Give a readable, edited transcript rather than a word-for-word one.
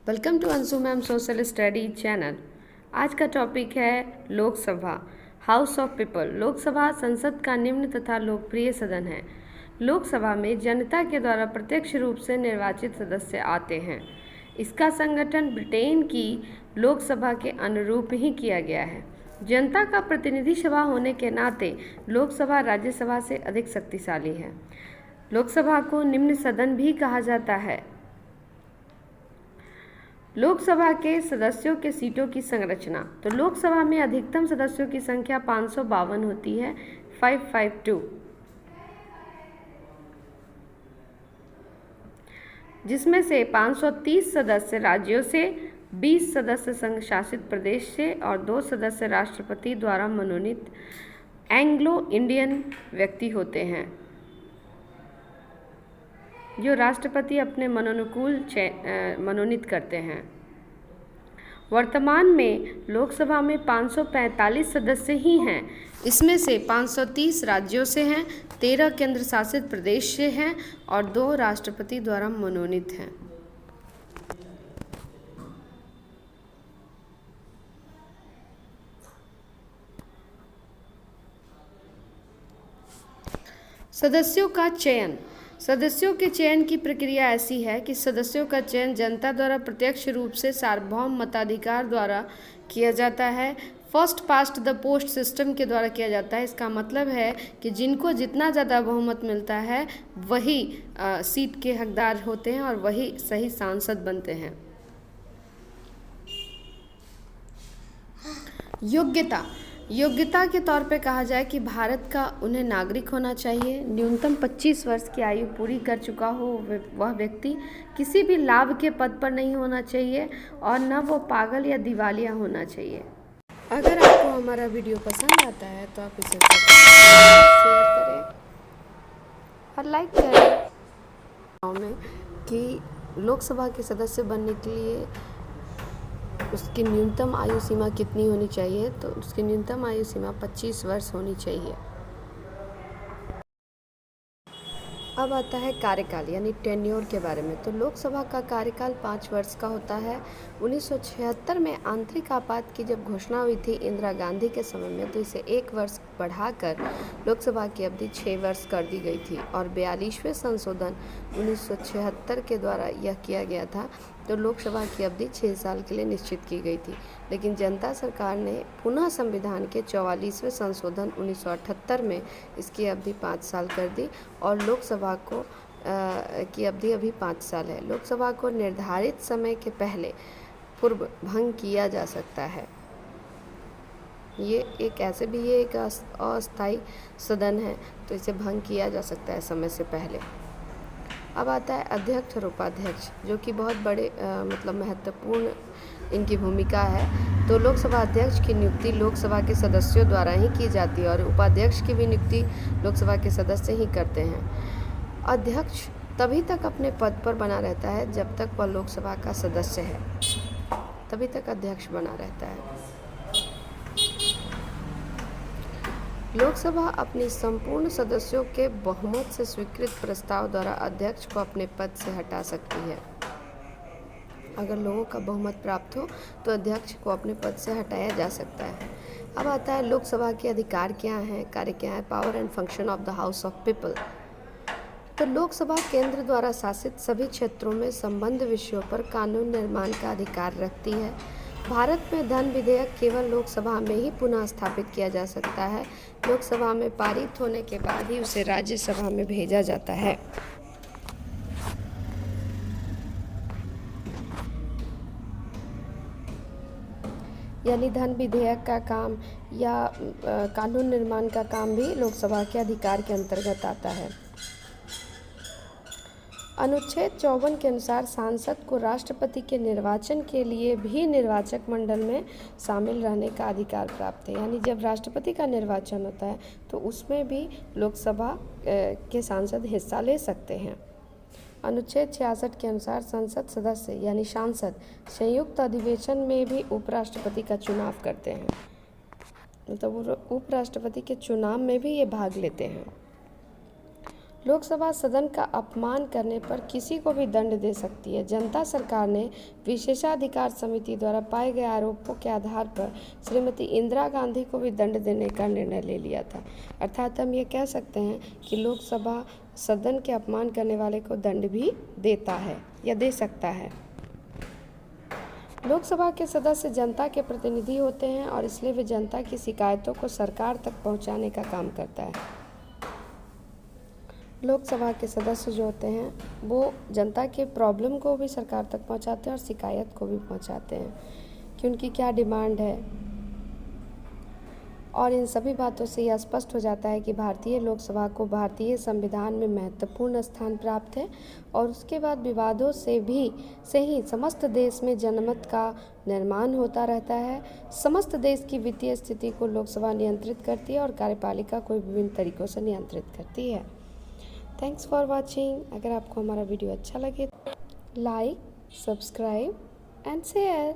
Welcome to Anshu ma'am social study channel. आज का topic है Lok Sabha, house of people. Lok Sabha संसद का निम्न तथा लोकप्रिय सदन है। लोकसभा में जनता के द्वारा प्रत्यक्ष रूप से निर्वाचित सदस्य आते हैं। इसका संगठन ब्रिटेन की लोकसभा के अनुरूप ही किया गया है। जनता का प्रतिनिधि सभा होने के नाते लोकसभा राज्यसभा से अधिक शक्तिशाली है। लोकसभा को निम्न सदन भी कहा जाता है। लोकसभा के सदस्यों के सीटों की संरचना। तो लोकसभा में अधिकतम सदस्यों की संख्या 552 होती है, 552, जिसमें से 530 सदस्य राज्यों से, 20 सदस्य संघ शासित प्रदेश से और 2 सदस्य राष्ट्रपति द्वारा मनोनीत एंग्लो इंडियन व्यक्ति होते हैं, जो राष्ट्रपति अपने मनोनुकूल मनोनीत करते हैं। वर्तमान में लोकसभा में 545 सदस्य ही हैं। इसमें से 530 राज्यों से हैं, 13 केंद्र शासित प्रदेश से हैं और 2 राष्ट्रपति द्वारा मनोनीत हैं। सदस्यों का चयन। सदस्यों के चयन की प्रक्रिया ऐसी है कि सदस्यों का चयन जनता द्वारा प्रत्यक्ष रूप से सार्वभौम मताधिकार द्वारा किया जाता है। First past the post system के द्वारा किया जाता है। इसका मतलब है कि जिनको जितना ज़्यादा बहुमत मिलता है वही सीट के हकदार होते हैं और वही सही सांसद बनते हैं। योग्यता के तौर पे कहा जाए कि भारत का उन्हें नागरिक होना चाहिए, न्यूनतम 25 वर्ष की आयु पूरी कर चुका हो वह व्यक्ति, किसी भी लाभ के पद पर नहीं होना चाहिए और न वो पागल या दिवालिया होना चाहिए। अगर आपको हमारा वीडियो पसंद आता है तो आप इसे शेयर करें और लाइक करें। में कि लोकसभा के सदस्य बनने के लिए उसकी न्यूनतम आयु सीमा कितनी होनी चाहिए, तो उसकी न्यूनतम आयु सीमा 25 वर्ष होनी चाहिए। अब आता है कार्यकाल यानी टेन्योर के बारे में। तो लोकसभा का कार्यकाल 5 वर्ष का होता है। 1976 में आंतरिक आपात की जब घोषणा हुई थी इंदिरा गांधी के समय में, तो इसे 1 वर्ष बढ़ाकर लोकसभा की अवधि 6 वर्ष कर दी गई थी और 42वें संशोधन 1976 के द्वारा यह किया गया था। तो लोकसभा की अवधि 6 साल के लिए निश्चित की गई थी, लेकिन जनता सरकार ने पुनः संविधान के 44वें संशोधन 1978 में इसकी अवधि 5 साल कर दी और लोकसभा को की अवधि अभी 5 साल है। लोकसभा को निर्धारित समय के पहले पूर्व भंग किया जा सकता है। ये एक अस्थायी सदन है, तो इसे भंग किया जा सकता है समय से पहले। अब आता है अध्यक्ष और उपाध्यक्ष, जो कि बहुत बड़े महत्वपूर्ण इनकी भूमिका है। तो लोकसभा अध्यक्ष की नियुक्ति लोकसभा के सदस्यों द्वारा ही की जाती है और उपाध्यक्ष की भी नियुक्ति लोकसभा के सदस्य ही करते हैं। अध्यक्ष तभी तक अपने पद पर बना रहता है जब तक वह लोकसभा का सदस्य है, तभी तक अध्यक्ष बना रहता है। लोकसभा अपनी संपूर्ण सदस्यों के बहुमत से स्वीकृत प्रस्ताव द्वारा अध्यक्ष को अपने पद से हटा सकती है। अगर लोगों का बहुमत प्राप्त हो तो अध्यक्ष को अपने पद से हटाया जा सकता है। अब आता है लोकसभा के अधिकार क्या हैं, कार्य क्या है, power and function of the house of people. तो लोकसभा केंद्र द्वारा शासित सभी क्षेत्रों में संबद्ध विषयों पर कानून निर्माण का अधिकार रखती है। भारत में धन विधेयक केवल लोकसभा में ही पुनः स्थापित किया जा सकता है। लोकसभा में पारित होने के बाद ही उसे राज्यसभा में भेजा जाता है। यानी धन विधेयक का काम या कानून निर्माण का काम भी लोकसभा के अधिकार के अंतर्गत आता है। अनुच्छेद 54 के अनुसार सांसद को राष्ट्रपति के निर्वाचन के लिए भी निर्वाचक मंडल में शामिल रहने का अधिकार प्राप्त है। यानी जब राष्ट्रपति का निर्वाचन होता है तो उसमें भी लोकसभा के सांसद हिस्सा ले सकते हैं। अनुच्छेद 66 के अनुसार संसद सदस्य यानी सांसद संयुक्त अधिवेशन में भी उपराष्ट्रपति का चुनाव करते हैं, मतलब उपराष्ट्रपति के चुनाव में भी ये भाग लेते हैं। लोकसभा सदन का अपमान करने पर किसी को भी दंड दे सकती है। जनता सरकार ने विशेषाधिकार समिति द्वारा पाए गए आरोपों के आधार पर श्रीमती इंदिरा गांधी को भी दंड देने का निर्णय ले लिया था। अर्थात हम ये कह सकते हैं कि लोकसभा सदन के अपमान करने वाले को दंड भी देता है या दे सकता है। लोकसभा के सदस्य जनता के प्रतिनिधि होते हैं और इसलिए वे जनता की शिकायतों को सरकार तक पहुंचाने का काम करता है। लोकसभा के सदस्य जो होते हैं वो जनता के प्रॉब्लम को भी सरकार तक पहुंचाते हैं और शिकायत को भी पहुंचाते हैं कि उनकी क्या डिमांड है। और इन सभी बातों से यह स्पष्ट हो जाता है कि भारतीय लोकसभा को भारतीय संविधान में महत्वपूर्ण स्थान प्राप्त है और उसके बाद विवादों से ही समस्त देश में जनमत का निर्माण होता रहता है। समस्त देश की वित्तीय स्थिति को लोकसभा नियंत्रित करती है और कार्यपालिका को विभिन्न तरीकों से नियंत्रित करती है। Thanks for watching. अगर आपको हमारा वीडियो अच्छा लगे लाइक, सब्सक्राइब एंड शेयर।